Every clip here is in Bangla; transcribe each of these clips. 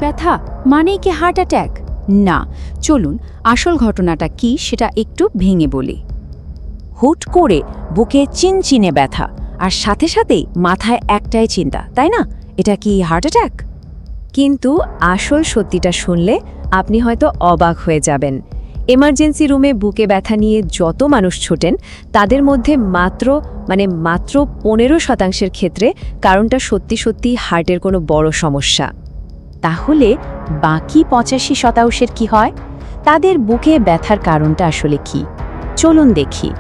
ব্যথা মানেই কি হার্ট অ্যাটাক? না, চলুন আসল ঘটনাটা কি সেটা একটু ভেঙে বলি। হুট করে বুকে চিনচিনে ব্যথা আর সাথে সাথেই মাথায় একটাই চিন্তা, তাই না? এটা কি হার্ট অ্যাটাক? কিন্তু আসল সত্যিটা শুনলে আপনি হয়তো অবাক হয়ে যাবেন। এমার্জেন্সি রুমে বুকে ব্যথা নিয়ে যত মানুষ ছোটেন তাদের মধ্যে মাত্র 15% ক্ষেত্রে কারণটা সত্যি সত্যি হার্টের কোনো বড় সমস্যা। তাহলে বাকি 85% কি হয়? তাদের বুকে ব্যথার কারণটা আসলে কি? চলুন দেখি।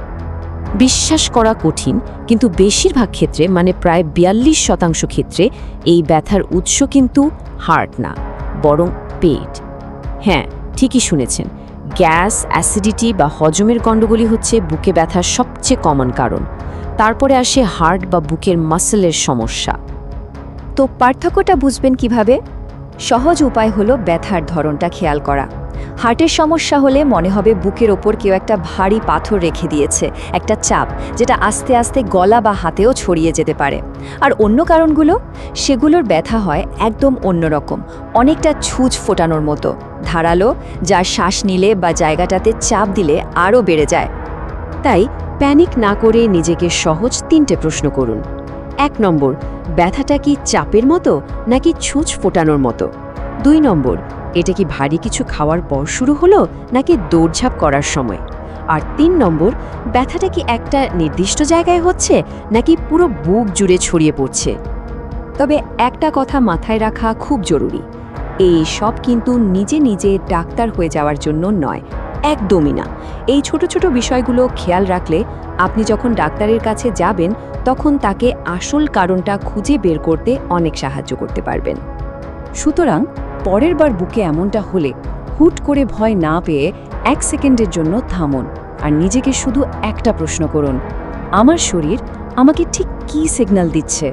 বিশ্বাস করা কঠিন, কিন্তু বেশিরভাগ ক্ষেত্রে প্রায় 42% ক্ষেত্রে এই ব্যথার উৎস কিন্তু হার্ট না, বরং পেট। হ্যাঁ, ঠিকই শুনেছেন। গ্যাস, অ্যাসিডিটি বা হজমের গণ্ডগোলই হচ্ছে বুকে ব্যথার সবচেয়ে কমন কারণ। তারপরে আসে হার্ট বা বুকের মাসেলের সমস্যা। তো পার্থক্যটা বুঝবেন কিভাবে? সহজ উপায় হলো ব্যথার ধরনটা খেয়াল করা। হার্টের সমস্যা হলে মনে হবে বুকের ওপর কেউ একটা ভারী পাথর রেখে দিয়েছে, একটা চাপ যেটা আস্তে আস্তে গলা বা হাতেও ছড়িয়ে যেতে পারে। আর অন্য কারণগুলো, সেগুলোর ব্যথা হয় একদম অন্যরকম, অনেকটা ছুঁচ ফোটানোর মতো, ধারালো, যা শ্বাস নিলে বা জায়গাটাতে চাপ দিলে আরও বেড়ে যায়। তাই প্যানিক না করে নিজেকে সহজ 3টে প্রশ্ন করুন। 1 নম্বর, ব্যথাটা কি চাপের মতো নাকি ছুঁচ ফোটানোর মতো? 2 নম্বর, এটা কি ভারী কিছু খাওয়ার পর শুরু হলো নাকি দৌড়ঝাঁপ করার সময়? আর 3 নম্বর, ব্যথাটা কি একটা নির্দিষ্ট জায়গায় হচ্ছে নাকি পুরো বুক জুড়ে ছড়িয়ে পড়ছে? তবে একটা কথা মাথায় রাখা খুব জরুরি, এই সব কিন্তু নিজে নিজে ডাক্তার হয়ে যাওয়ার জন্য নয়, একদমই না। এই ছোট ছোট বিষয়গুলো খেয়াল রাখলে আপনি যখন ডাক্তারের কাছে যাবেন তখন তাকে আসল কারণটা খুঁজে বের করতে অনেক সাহায্য করতে পারবেন। সুতরাং পরের বার বুকে এমনটা হলে হুট করে ভয় না পেয়ে 1 সেকেন্ডের জন্য থামুন আর নিজেকে শুধু একটা প্রশ্ন করুন, আমার শরীর আমাকে ঠিক কী সিগন্যাল দিচ্ছে?